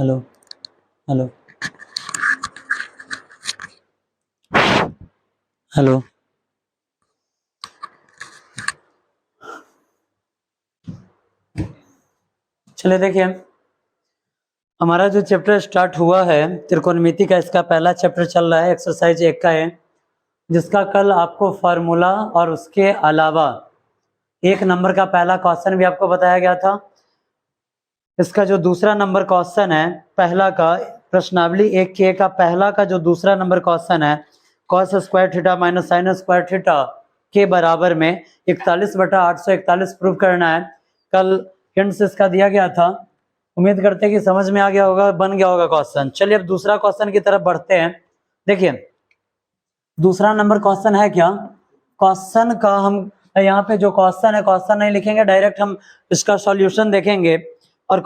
Hello hello hello. चलिए देखिए, हमारा जो चैप्टर स्टार्ट हुआ है त्रिकोणमिति का, इसका पहला चैप्टर चल रहा है, एक्सरसाइज 1 का है, जिसका कल आपको फार्मूला और उसके अलावा 1 नंबर का पहला क्वेश्चन भी आपको बताया गया था। इसका जो दूसरा नंबर क्वेश्चन है, पहला का प्रश्नावली 1 के का पहला का जो दूसरा नंबर क्वेश्चन है, cos square theta minus sine square theta के बराबर में 41/841 प्रूव करना है। कल हिंट्स इसका दिया गया था, उम्मीद करते हैं कि समझ में आ गया होगा, बन गया होगा क्वेश्चन। चलिए अब दूसरा क्वेश्चन की तरफ बढ़ते हैं। देखिए दूसरा नंबर क्वेश्चन है क्या, क्वेश्चन का हम यहाँ पे जो क्वेश्चन है, क्वेश्चन नहीं लिखेंगे, डायरेक्ट हम इसका सॉल्यूशन देखेंगे। और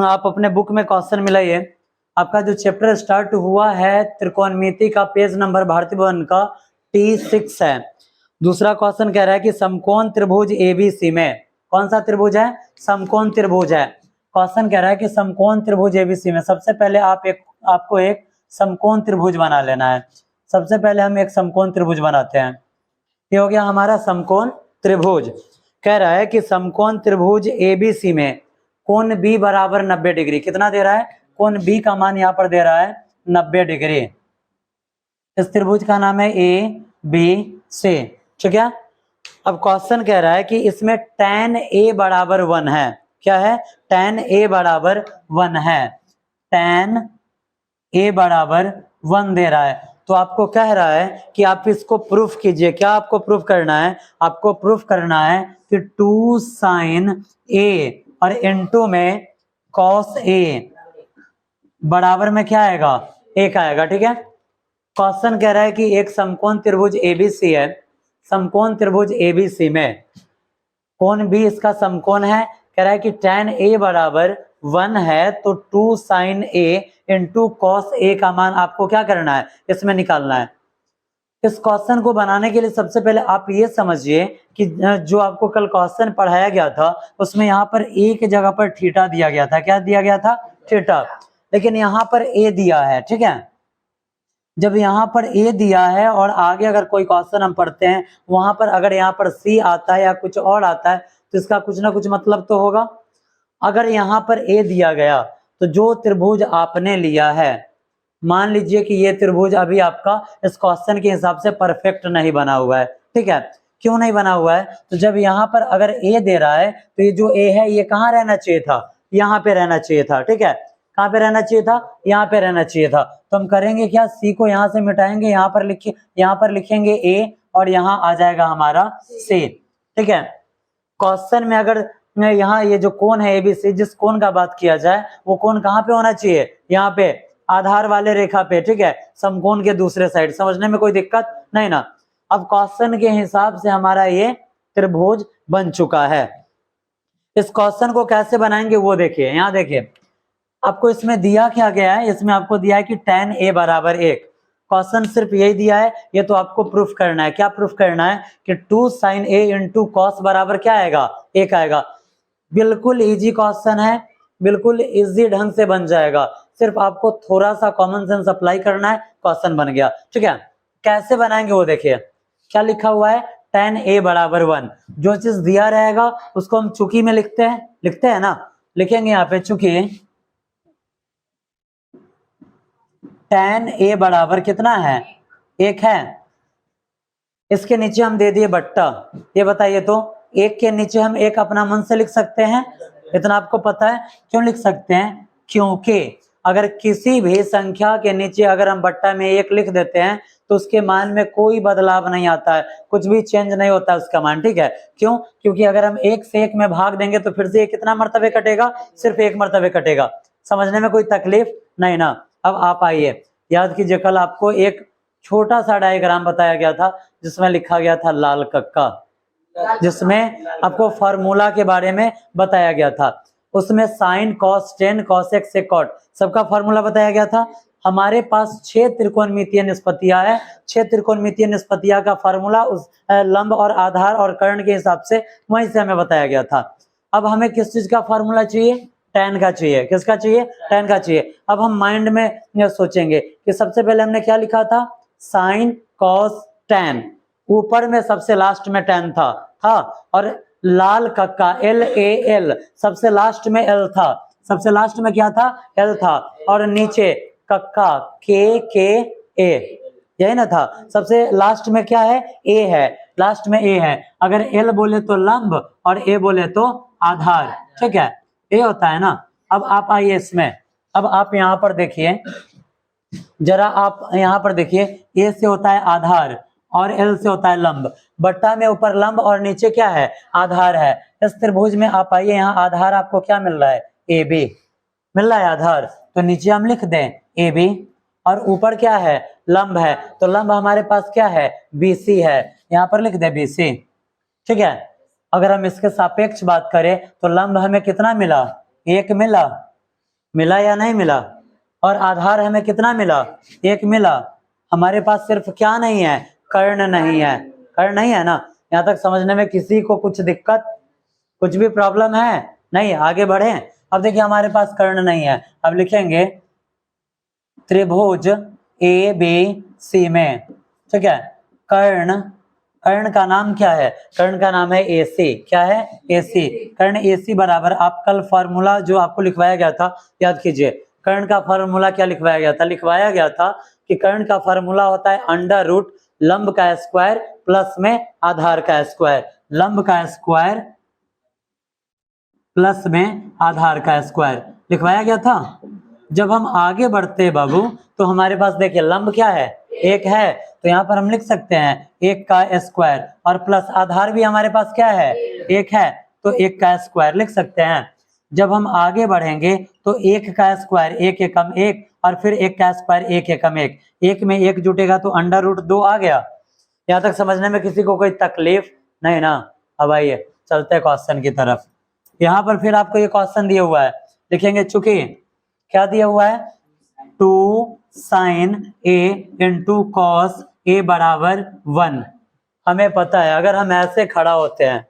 आप अपने बुक में क्वेश्चन मिलाइए। आपका जो चैप्टर स्टार्ट हुआ है त्रिकोणमिति का, पेज नंबर भारती भवन का T6 है। दूसरा क्वेश्चन कह रहा है कि समकोण त्रिभुज ABC में, कौन सा त्रिभुज है, समकोण त्रिभुज है। क्वेश्चन कह रहा है कि समकोण त्रिभुज ABC में सबसे पहले आपको एक समकोण त्रिभुज बना लेना है। सबसे पहले हम एक समकोण त्रिभुज बनाते हैं। ये हो गया हमारा समकोण त्रिभुज। कह रहा है कि समकोण त्रिभुज ABC में कोण B बराबर 90 डिग्री, कितना दे रहा है, कोण B का मान यहाँ पर दे रहा है 90 डिग्री। इस त्रिभुज का नाम है ABC, ठीक है। अब क्वेश्चन कह रहा है कि इसमें tan A बराबर 1 है। क्या है, tan A बराबर 1 है, tan A बराबर 1 दे रहा है। तो आपको कह रहा है कि आप इसको प्रूफ कीजिए। क्या आपको प्रूफ करना है, आपको प्रूफ करना है कि 2 sin A और इनटू में cos A बराबर में क्या आएगा, 1 आएगा, ठीक है। क्वेश्चन कह रहा है कि एक समकोण त्रिभुज ABC है, समकोण त्रिभुज ABC में कोण B इसका समकोण है। कह रहा है कि tan A बराबर 1 है, तो 2 sin A into cos A का मान आपको क्या करना है, इसमें निकालना है। इस क्वेश्चन को बनाने के लिए सबसे पहले आप ये समझिए कि जो आपको कल क्वेश्चन पढ़ाया गया था उसमें यहाँ पर A की जगह पर थीटा दिया गया था। क्या दिया गया था, थीटा। लेकिन यहाँ पर A दिया है, ठीक है। जब यहाँ पर A दिया है और आगे अगर कोई क्वेश्चन हम पढ़ते हैं, वहां पर अगर यहाँ पर C आता है या कुछ और आता है, तो इसका कुछ ना कुछ मतलब तो होगा। अगर यहाँ पर A दिया गया तो जो त्रिभुज आपने लिया है, मान लीजिए कि ये त्रिभुज अभी आपका इस क्वेश्चन के हिसाब से परफेक्ट नहीं बना हुआ है, ठीक है। क्यों नहीं बना हुआ है, तो जब यहाँ पर अगर A दे रहा है तो ये जो A है ये कहाँ रहना चाहिए था, यहाँ पे रहना चाहिए था, ठीक है। कहाँ पे रहना चाहिए था, यहाँ पे रहना चाहिए था। तो हम करेंगे क्या, C को यहाँ से मिटाएंगे, यहाँ पर लिखेंगे A और यहाँ आ जाएगा हमारा C, ठीक है। क्वेश्चन में अगर यहाँ ये जो कोण है ABC, जिस कोण का बात किया जाए वो कोण कहाँ पे होना चाहिए, यहाँ पे आधार वाले रेखा पे, ठीक है, समकोण के दूसरे साइड। समझने में कोई दिक्कत नहीं ना। अब क्वेश्चन के हिसाब से हमारा ये त्रिभुज बन चुका है। इस क्वेश्चन को कैसे बनाएंगे वो देखिए, यहाँ देखिए आपको इसमें दिया क्या गया है, इसमें आपको दिया है कि tan A बराबर 1। क्वेश्चन सिर्फ यही दिया है, ये तो आपको प्रूफ करना है। क्या प्रूफ करना है कि 2 sin A इंटू कॉस बराबर क्या आएगा, 1 आएगा। बिल्कुल इजी क्वेश्चन है, बिल्कुल इजी ढंग से बन जाएगा। सिर्फ आपको थोड़ा सा कॉमन सेंस अप्लाई करना है, क्वेश्चन बन गया, ठीक है। कैसे बनाएंगे वो देखिए, क्या लिखा हुआ है, tan A बराबर 1। जो चीज दिया रहेगा उसको हम चुकी में लिखते हैं ना, लिखेंगे यहाँ पे चुकी। tan A बराबर कितना है, 1 है। इसके नीचे हम दे दिए बट्टा। ये बताइए तो 1 के नीचे हम 1 अपना मन से लिख सकते हैं, इतना आपको पता है। क्यों लिख सकते हैं, क्योंकि अगर किसी भी संख्या के नीचे अगर हम बट्टा में 1 लिख देते हैं तो उसके मान में कोई बदलाव नहीं आता है, कुछ भी चेंज नहीं होता है उसका मान, ठीक है। क्यों, क्योंकि अगर हम 1 से 1 में भाग देंगे तो फिर से ये कितना मर्तबे कटेगा, सिर्फ 1 मर्तबे कटेगा। समझने में कोई तकलीफ नहीं ना। अब आप आइए, याद कीजिए कल आपको एक छोटा सा डायग्राम बताया गया था जिसमें लिखा गया था लाल कक्का, जिसमें आपको फार्मूला के बारे में बताया गया था। उसमें साइन कॉस टेन कॉसेक सेकॉट सबका फार्मूला बताया गया था। हमारे पास 6 त्रिकोणमितीय निष्पत्तियां है, 6 त्रिकोणमितीय निष्पत्तियां का फार्मूला उस लंब और आधार और कर्ण के हिसाब से वहीं से हमें बताया गया था। अब हमें किस चीज का फार्मूला चाहिए, tan का चाहिए, किसका चाहिए, tan का चाहिए। अब हम माइंड में ये सोचेंगे कि सबसे पहले हमने क्या लिखा था, sin cos tan, ऊपर में सबसे लास्ट में tan था, और लाल कक्का LAL, सबसे लास्ट में L था, सबसे लास्ट में क्या था, L था, और नीचे कक्का KKA, यही ना था। सबसे लास्ट में क्या है, A है, लास्ट में A है। अगर L बोले तो लंब और A बोले तो आधार, ठीक है, A होता है ना। अब आप आइए इसमें, अब आप यहाँ पर देखिए जरा, आप यहाँ पर देखिए, A से होता है आधार और L से होता है लंब, बट्टा में ऊपर लंब और नीचे क्या है, आधार है। इस त्रिभुज में आप आइए, यहाँ आधार आपको क्या मिल रहा है, AB मिल रहा है आधार, तो नीचे हम लिख दें AB, और ऊपर क्या है, लंब है, तो लंब हमारे पास क्या है, BC है, यहाँ पर लिख दे BC, ठीक है। अगर हम इसके सापेक्ष बात करें तो लंब हमें कितना मिला, 1 मिला, मिला या नहीं मिला, और आधार हमें कितना मिला, 1 मिला। हमारे पास सिर्फ क्या नहीं है, कर्ण नहीं है, कर्ण नहीं है ना। यहाँ तक समझने में किसी को कुछ दिक्कत, कुछ भी प्रॉब्लम है, नहीं, आगे बढ़े। अब देखिए हमारे पास कर्ण नहीं है, अब लिखेंगे त्रिभुज ABC में, ठीक है, कर्ण, कर्ण का नाम क्या है, कर्ण का नाम है AC, क्या है, AC, कर्ण AC बराबर, आप कल फॉर्मूला जो आपको लिखवाया गया था याद कीजिए, कर्ण का फॉर्मूला क्या लिखवाया गया था, लिखवाया गया था कि कर्ण का फॉर्मूला होता है अंडर रूट लंब का स्क्वायर प्लस में आधार का स्क्वायर, लंब का स्क्वायर प्लस में आधार का स्क्वायर लिखवाया गया था। जब हम आगे बढ़ते बाबू तो हमारे पास देखिए लंब क्या है, 1 है, तो यहाँ पर हम लिख सकते हैं 1 का स्क्वायर, और प्लस आधार भी हमारे पास क्या है, 1 है, तो 1 का स्क्वायर लिख सकते हैं। जब हम आगे बढ़ेंगे तो 1 का स्क्वायर 1 एकम 1, और फिर 1 का स्क्वायर 1 एकम 1, 1 में 1 जुटेगा तो अंडर रूट 2 आ गया। यहाँ तक समझने में किसी को कोई तकलीफ नहीं ना। अब आइए चलते हैं क्वेश्चन की तरफ। यहाँ पर फिर आपको ये क्वेश्चन दिया हुआ है, लिखेंगे चूंकि क्या दिया हुआ है, 2 sin A into cos A बराबर 1। हमें पता है अगर हम ऐसे खड़ा होते हैं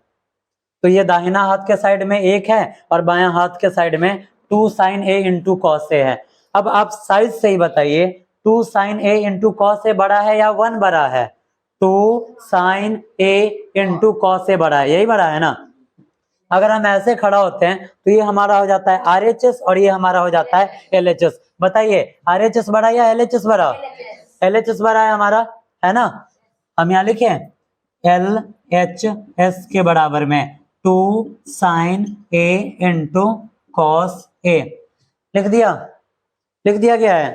तो ये दाहिना हाथ के साइड में 1 है और बायां हाथ के साइड में 2 sin A into cos A है। अब आप साइज से ही बताइए 2 sin A into cos A बड़ा है या 1 बड़ा है, 2 sin A into cos A बड़ा है, यही बड़ा है ना। अगर हम ऐसे खड़ा होते हैं तो ये हमारा हो जाता है RHS और ये हमारा हो जाता है LHS। बताइए RHS बड़ा या LHS बड़ा, LHS बड़ा है हमारा, है ना। हम यहाँ लिखे LHS के बराबर में 2 sin A into cos A लिख दिया, लिख दिया गया है।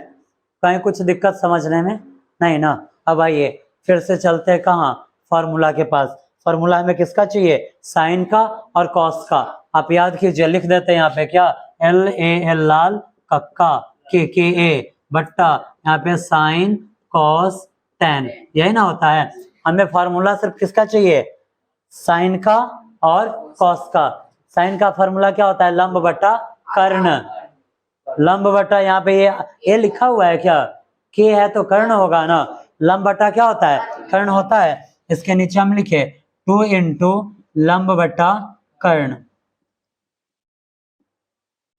कहीं कुछ दिक्कत समझने में नहीं ना। अब आइए फिर से चलते हैं कहाँ, फॉर्मूला के पास। फॉर्मूला हमें किसका चाहिए, साइन का और कॉस का। आप याद कीजिए, लिख देते हैं यहाँ पे क्या, LAL लाल कक्का KKA बट्टा यहाँ पे साइन कॉस tan, यही ना होता है। हमें फॉर्मूला सिर्फ किसका चाहिए, साइन का और कॉस का। साइन का फॉर्मूला क्या होता है, लंब बट्टा कर्ण, लंब बट्टा यहाँ पे ये लिखा हुआ है क्या, के है तो कर्ण होगा ना, लंब बट्टा क्या होता है, कर्ण होता है। इसके नीचे हम लिखे 2 इंटू लंब बट्टा कर्ण,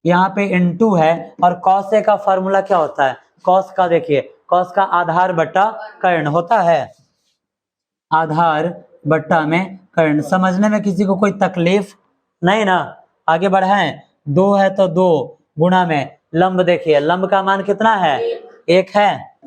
यहाँ पे इंटू है, और कॉस ए का फॉर्मूला क्या होता है, कॉस का देखिए, कॉस का आधार बट्टा कर्ण होता है, आधार बट्टा में कर्ण। समझने में किसी को कोई तकलीफ नहीं ना। आगे बढ़ाएं, 2 है तो 2 गुणा में लंब, देखिए लंब का मान कितना है, 1 है,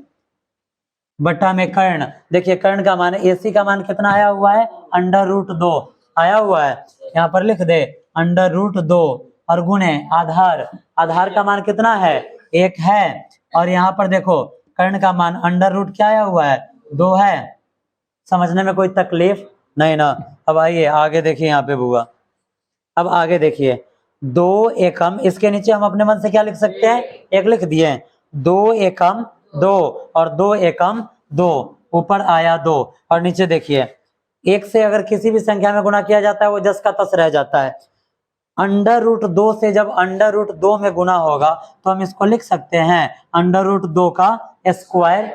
बट्टा में कर्ण, देखिए कर्ण का मान AC का मान कितना आया हुआ है, अंडर रूट 2 आया हुआ है, यहाँ पर लिख दे अंडर रूट 2, और गुणे आधार, आधार का मान कितना है, 1 है, और यहाँ पर देखो कर्ण का मान अंडर रूट क्या आया हुआ है, 2 है। समझने में कोई तकलीफ नहीं ना। अब आइए आगे देखिए यहाँ पे बुआ, अब आगे देखिए 2 एकम, इसके नीचे हम अपने मन से क्या लिख सकते हैं, 1 लिख दिए, 2 एकम 2 और 2 एकम 2, ऊपर आया 2, और नीचे देखिए 1 से अगर किसी भी संख्या में गुणा किया जाता है वो जस का तस रह जाता है। अंडर रूट 2 से जब अंडर रूट 2 में गुना होगा तो हम इसको लिख सकते हैं अंडर रूट 2 का स्क्वायर।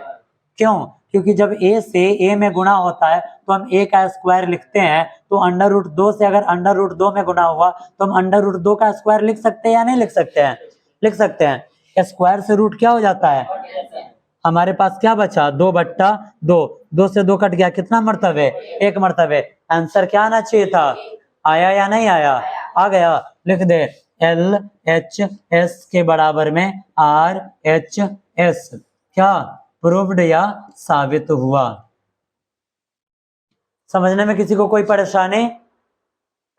क्यों, क्योंकि जब a से a में गुणा होता है तो हम a का स्क्वायर लिखते हैं, तो अंडर रूट 2 से अगर अंडर रूट 2 में गुणा हुआ तो हम अंडर रूट 2 का स्क्वायर लिख सकते हैं या नहीं लिख सकते हैं? लिख सकते हैं। स्क्वायर से रूट क्या हो जाता है? हमारे पास क्या बचा? 2/2। 2 से 2 कट गया, कितना मर्तबे? 1 मर्तबे। आंसर क्या आना चाहिए था? आया या नहीं आया? आ गया। लिख दे LHS के बराबर में RHS। क्या प्रूव्ड या साबित हुआ? समझने में किसी को कोई परेशानी?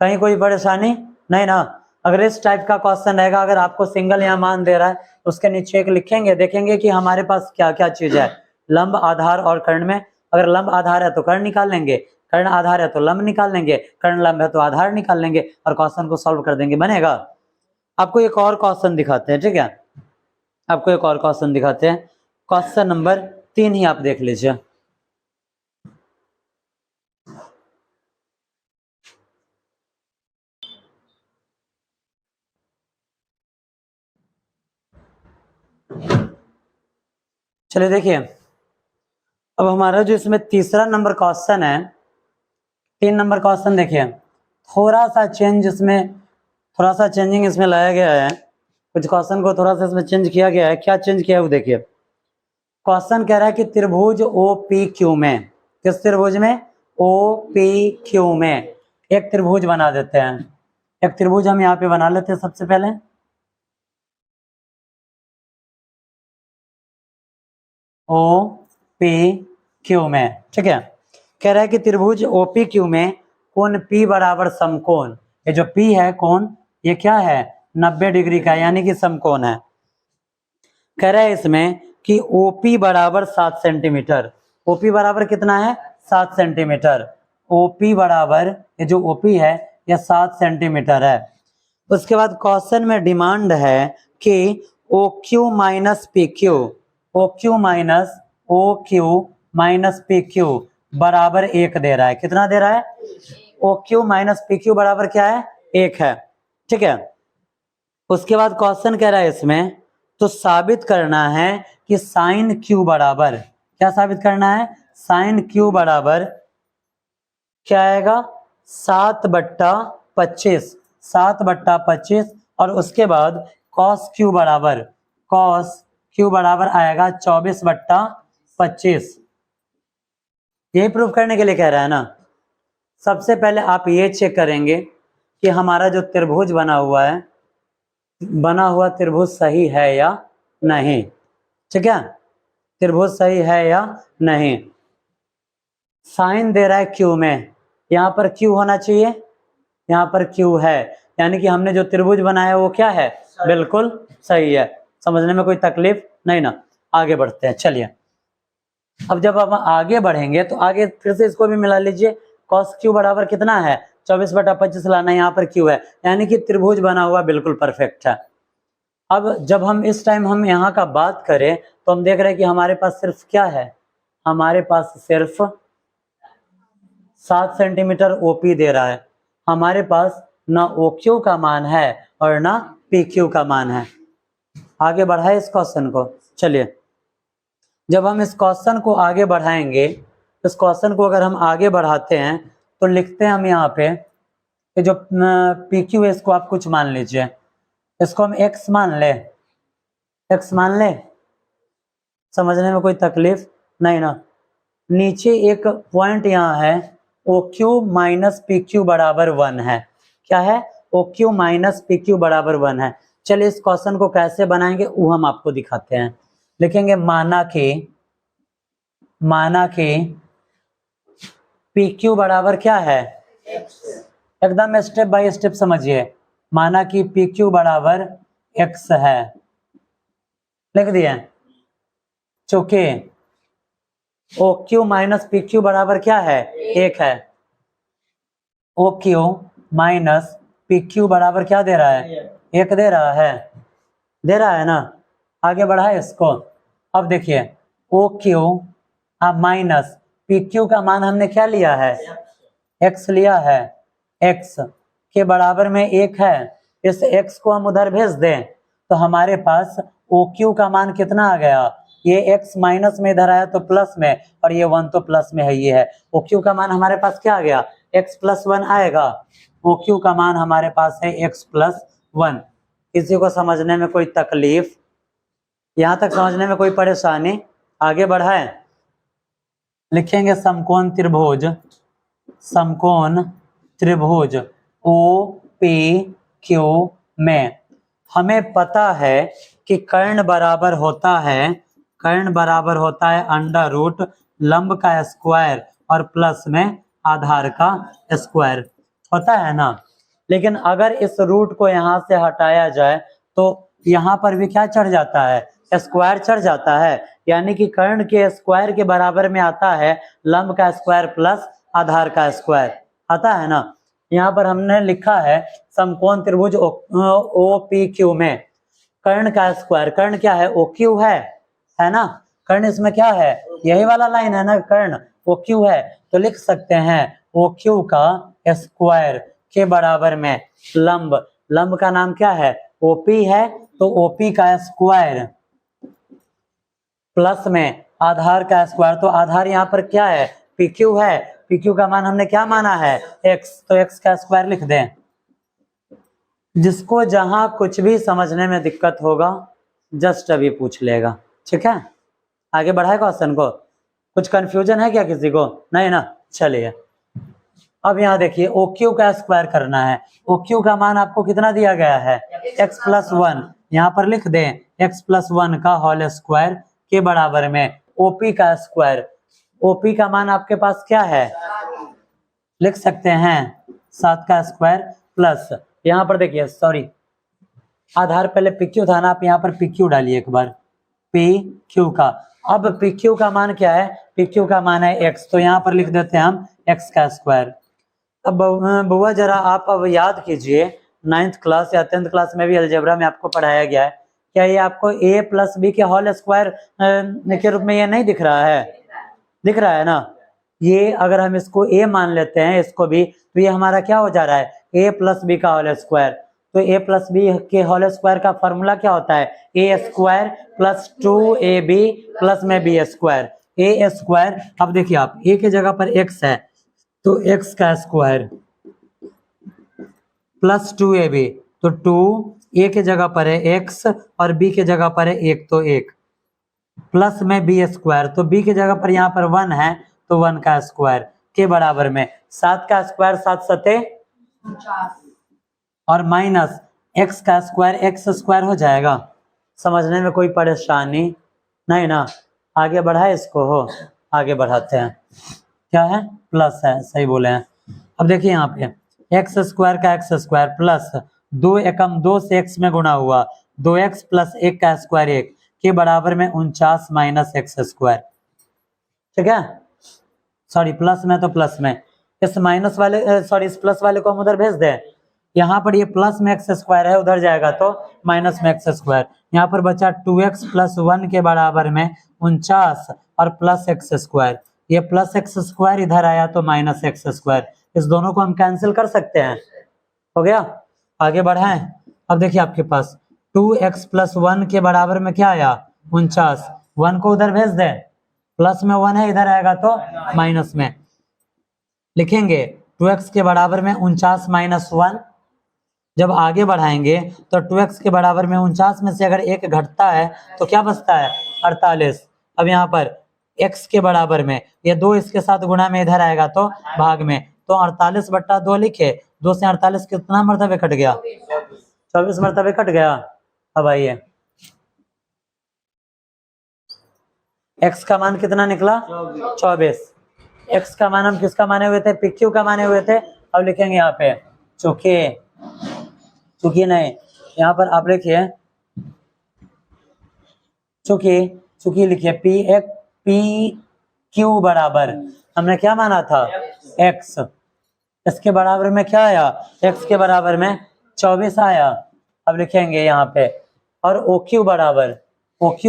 कहीं कोई परेशानी नहीं ना? अगर इस टाइप का क्वेश्चन रहेगा, अगर आपको सिंगल यहाँ मान दे रहा है तो उसके नीचे एक लिखेंगे, देखेंगे कि हमारे पास क्या क्या चीज है। लंब, आधार और कर्ण में अगर लंब आधार है तो कर्ण निकाल लेंगे, कर्ण आधार है तो लंब निकाल लेंगे, कर्ण लंब है तो आधार निकाल लेंगे और क्वेश्चन को सॉल्व कर देंगे, बनेगा। आपको एक और क्वेश्चन दिखाते हैं, ठीक है? आपको एक और क्वेश्चन दिखाते हैं। क्वेश्चन नंबर 3 ही आप देख लीजिए। चलिए देखिए, अब हमारा जो इसमें तीसरा नंबर क्वेश्चन है, 3 नंबर क्वेश्चन देखिए, थोड़ा सा चेंजिंग इसमें लाया गया है। कुछ क्वेश्चन को थोड़ा सा इसमें चेंज किया गया है। क्या चेंज किया है वो देखिए। क्वेश्चन कह रहा है कि त्रिभुज OPQ में, किस त्रिभुज में? OPQ में एक त्रिभुज बना देते हैं। एक त्रिभुज हम यहाँ पे बना लेते हैं सबसे पहले। OPQ में, ठीक है? कह रहा है कि त्रिभुज OPQ में कोण P बराबर समकोण, ये जो P है कोण, ये क्या है? 90 डिग्री का, यानी कि समकोण है। कह रहा है इसमें कि OP बराबर 7 सेंटीमीटर। OP बराबर कितना है? 7 सेंटीमीटर। OP बराबर, ये जो OP है यह 7 सेंटीमीटर है। उसके बाद क्वेश्चन में डिमांड है कि OQ minus PQ, OQ minus PQ बराबर 1 दे रहा है। कितना दे रहा है? OQ माइनस PQ बराबर क्या है? 1 है, ठीक है? उसके बाद क्वेश्चन कह रहा है इसमें तो साबित करना है कि साइन Q बराबर, क्या साबित करना है? साइन Q बराबर क्या आएगा? 7/25, 7/25। और उसके बाद cos Q बराबर आएगा 24/25। यही प्रूफ करने के लिए कह रहा है ना। सबसे पहले आप ये चेक करेंगे कि हमारा जो त्रिभुज बना हुआ त्रिभुज सही है या नहीं, ठीक है? त्रिभुज सही है या नहीं। साइन दे रहा है Q में, यहाँ पर Q होना चाहिए, यहाँ पर Q है, यानी कि हमने जो त्रिभुज बनाया वो क्या है? बिल्कुल सही है। समझने में कोई तकलीफ नहीं ना? आगे बढ़ते हैं, चलिए। अब जब हम आगे बढ़ेंगे तो आगे फिर से इसको भी मिला लीजिए। cos Q बराबर कितना है? 24/25 लाना, यहाँ पर Q है, यानी कि त्रिभुज बना हुआ बिल्कुल परफेक्ट है। अब जब हम इस टाइम हम यहाँ का बात करें तो हम देख रहे हैं कि हमारे पास सिर्फ क्या है? हमारे पास सिर्फ 7 सेंटीमीटर OP दे रहा है। हमारे पास ना OQ का मान है और ना PQ का मान है। आगे बढ़ाए इस क्वेश्चन को, चलिए। जब हम इस क्वेश्चन को आगे बढ़ाएंगे, इस क्वेश्चन को अगर हम आगे बढ़ाते हैं तो लिखते हैं हम यहाँ पे कि जो PQ है इसको आप कुछ मान लीजिए, इसको हम X मान ले, X मान ले। समझने में कोई तकलीफ नहीं ना? नीचे एक पॉइंट यहाँ है, OQ माइनस PQ बराबर 1 है। क्या है? OQ माइनस PQ बराबर 1 है। चलिए इस क्वेश्चन को कैसे बनाएंगे वो हम आपको दिखाते हैं। लिखेंगे माना कि PQ बराबर क्या है? एकदम स्टेप बाय स्टेप समझिए। माना कि PQ बराबर X है, लिख दिए। चूंकि OQ माइनस PQ बराबर क्या है? 1 है। OQ माइनस PQ बराबर क्या दे रहा है? 1 दे रहा है ना? आगे बढ़ाए इसको। अब देखिए OQ माइनस PQ का मान हमने क्या लिया है? X लिया है। X के बराबर में 1 है, इस X को हम उधर भेज दें तो हमारे पास OQ का मान कितना आ गया? ये x माइनस में इधर आया तो प्लस में, और ये 1 तो प्लस में है, ये है OQ का मान हमारे पास क्या आ गया, x+1 आएगा। OQ का मान हमारे पास है x+1। किसी को समझने में कोई तकलीफ, यहाँ तक समझने में कोई परेशानी? आगे बढ़ाएं, लिखेंगे समकोण त्रिभुज, समकोण त्रिभुज OPQ में हमें पता है कि कर्ण बराबर होता है, कर्ण बराबर होता है अंडर रूट लंब का स्क्वायर और प्लस में आधार का स्क्वायर, होता है ना। लेकिन अगर इस रूट को यहाँ से हटाया जाए तो यहाँ पर भी क्या चढ़ जाता है, स्क्वायर चढ़ जाता है, यानी कि कर्ण के स्क्वायर के बराबर में आता है लंब का स्क्वायर प्लस आधार का स्क्वायर, आता है ना। यहाँ पर हमने लिखा है समकोण त्रिभुज OPQ में कर्ण का स्क्वायर, कर्ण क्या है, OQ है ना, कर्ण इसमें क्या है, यही वाला लाइन है ना, कर्ण OQ है, तो लिख सकते हैं OQ का स्क्वायर के बराबर में लंब, लंब का नाम क्या है, OP है, तो OP का स्क्वायर प्लस में आधार का स्क्वायर, तो आधार यहाँ पर क्या है, PQ है, PQ का मान हमने क्या माना है, x, तो x का स्क्वायर लिख दें। जिसको जहां कुछ भी समझने में दिक्कत होगा जस्ट अभी पूछ लेगा, ठीक है। आगे बढ़ाए क्वेश्चन को, कुछ कंफ्यूजन है क्या किसी को, नहीं ना, चलिए। अब यहाँ देखिए OQ का स्क्वायर करना है, OQ का मान आपको कितना दिया गया है, x+1, यहाँ पर लिख दें x+1 का होल स्क्वायर के बराबर में OP का स्क्वायर, OP का मान आपके पास क्या है, लिख सकते हैं 7 का स्क्वायर प्लस, यहाँ पर देखिए सॉरी आधार पहले PQ था ना, आप यहाँ पर PQ डालिए एक बार, PQ का, अब PQ का मान क्या है, PQ का मान है x, तो यहाँ पर लिख देते हैं हम x का स्क्वायर। अब बुआ जरा आप अब याद कीजिए 9th क्लास या 10th क्लास में भी अलजेब्रा में आपको पढ़ाया गया है, क्या ये आपको a+b के होल स्क्वायर के रूप में ये नहीं दिख रहा है, दिख रहा है ना। ये अगर हम इसको a मान लेते हैं इसको भी, तो ये हमारा क्या हो जा रहा है, a+b का होल स्क्वायर, तो a+b के होल स्क्वायर का फॉर्मूला क्या होता है, a² + 2ab प्लस में b स्क्वायर, a स्क्वायर। अब देखिए आप a के जगह पर x है तो x का स्क्वायर प्लस 2ab, तो 2 a के जगह पर है x और b के जगह पर है 1, तो 1 प्लस में b स्क्वायर, तो b के जगह पर यहाँ पर 1 है तो 1 का स्क्वायर के बराबर में 7 का स्क्वायर 7 सते 49 और माइनस x का स्क्वायर x स्क्वायर हो जाएगा। समझने में कोई परेशानी नहीं ना, आगे बढ़ाए इसको, हो आगे बढ़ाते हैं, क्या है प्लस है, सही बोले हैं। अब देखिए यहाँ पे x स्क्वायर का x स्क्वायर प्लस 2 एकम 2 से x में गुणा हुआ 2x प्लस 1 का स्क्वायर 1 के बराबर में 49 माइनस x स्क्वायर, ठीक है, सॉरी प्लस में तो प्लस में, इस माइनस वाले सॉरी इस प्लस वाले को हम उधर भेज दें, यहाँ पर ये प्लस में x स्क्वायर है, उधर जाएगा तो माइनस में x स्क्वायर, यहाँ पर बचा 2x + 1 के बराबर में 49 और प्लस x स्क्वायर, ये प्लस x स्क्वायर इधर आया तो माइनस x स्क्वायर, इस दोनों को हम कैंसिल कर सकते हैं, हो गया। आगे बढ़ाएं, अब देखिए आपके पास 2x + 1 के बराबर में क्या आया 49, 1 को उधर भेज दें, प्लस में 1 है इधर आएगा तो माइनस में, लिखेंगे 2x के बराबर में 49 माइनस 1, जब आगे बढ़ाएंगे तो 2x के बराबर में 49 में से अगर 1 घटता है तो क्या बचता है 48। अब यहाँ पर x के बराबर में ये 2 इसके साथ गुणा में इधर आएगा तो भाग में, तो 48/2 लिखे, 2 से 48 कितना मरतबे कट गया, 24 मरतबे कट गया। अब आइए x का मान कितना निकला 24, x का मान हम किसका माने हुए थे, PQ का माने हुए थे। अब लिखेंगे यहाँ पे चूंकि नहीं, यहाँ पर आप लिखिए चूंकि लिखिए PQ बराबर हमने क्या माना था x, इसके बराबर में क्या आया x के बराबर में 24 आया। अब लिखेंगे यहाँ पे, और OQ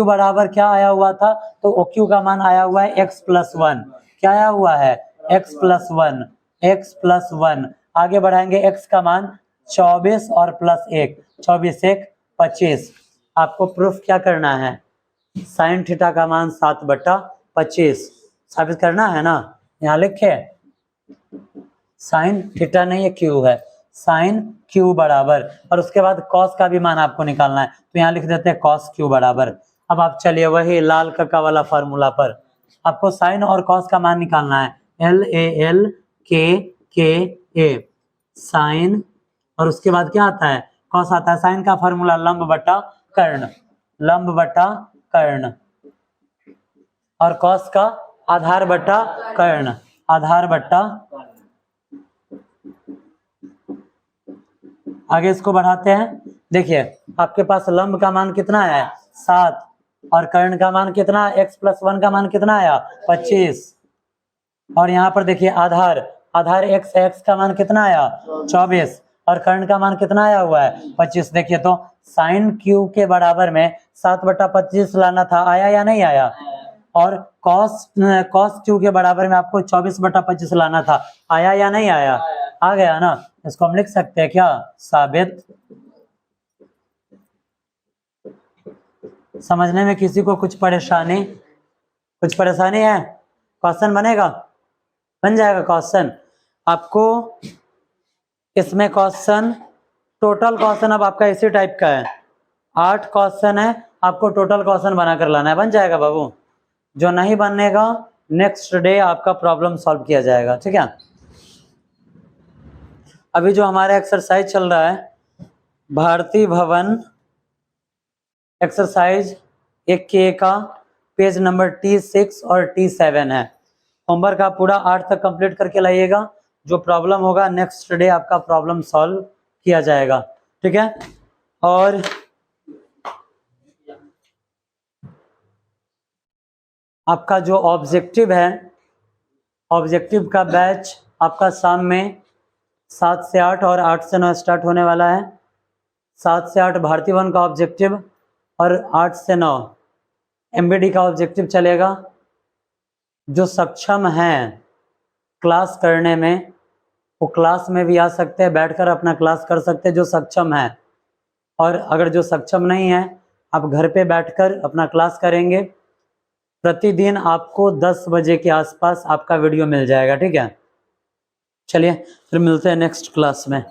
बराबर क्या आया हुआ था, तो OQ का मान आया हुआ है x+1, क्या आया हुआ है x+1। आगे बढ़ाएंगे x का मान 24 और प्लस 1, 24 1 25। आपको प्रूफ क्या करना है, साइन थीटा का मान 7/25 साबित करना है ना। यहाँ लिखे साइन थीटा नहीं है क्यू है, साइन क्यू बराबर, और उसके बाद कॉस का भी मान आपको निकालना है, तो यहाँ लिख देते हैं कॉस क्यू बराबर। अब आप चलिए वही लाल कक्का वाला फॉर्मूला पर, आपको साइन और कॉस का मान निकालना है। LAL KA साइन, और उसके बाद क्या आता है, कॉस आता है। साइन का फॉर्मूला लंब बटा कर्ण, लंब बटा कर्ण, और कॉस का आधार बटा कर्ण, आधार बटा। आगे इसको बढ़ाते हैं। देखिए आपके पास लंब का मान कितना है 7, और कर्ण का मान कितना, x + 1 का मान कितना आया 25, और यहाँ पर देखिए आधार, आधार x है, x का मान कितना आया 24, और कर्ण का मान कितना आया हुआ है 25। देखिए तो साइन क्यू के बराबर में 7/25 लाना था, आया या नहीं आया, और कॉस क्यू के बराबर में आपको 24/25 लाना था, आया या नहीं आया, आ गया ना। इसको हम लिख सकते हैं क्या, साबित। समझने में किसी को कुछ परेशानी है, क्वेश्चन बनेगा, बन जाएगा क्वेश्चन आपको। इसमें क्वेश्चन, टोटल क्वेश्चन अब आपका इसी टाइप का है, 8 क्वेश्चन है, आपको टोटल क्वेश्चन बनाकर लाना है, बन जाएगा बाबू। जो नहीं बनेगा नेक्स्ट डे आपका प्रॉब्लम सॉल्व किया जाएगा, ठीक है। अभी जो हमारा एक्सरसाइज चल रहा है भारती भवन एक्सरसाइज 1K का पेज नंबर T6 और T7 है। होमवर्क आप पूरा 8 तक कंप्लीट करके लाइएगा, जो प्रॉब्लम होगा नेक्स्ट डे आपका प्रॉब्लम सॉल्व किया जाएगा, ठीक है। और आपका जो ऑब्जेक्टिव है, ऑब्जेक्टिव का बैच आपका शाम में 7 से 8 और 8 से 9 स्टार्ट होने वाला है। 7 से 8 भारती भवन का ऑब्जेक्टिव और 8 से 9 MBD का ऑब्जेक्टिव चलेगा। जो सक्षम हैं क्लास करने में वो क्लास में भी आ सकते हैं, बैठकर अपना क्लास कर सकते हैं जो सक्षम है, और अगर जो सक्षम नहीं है आप घर पे बैठकर अपना क्लास करेंगे। प्रतिदिन आपको 10 बजे के आसपास आपका वीडियो मिल जाएगा, ठीक है। चलिए फिर मिलते हैं नेक्स्ट क्लास में।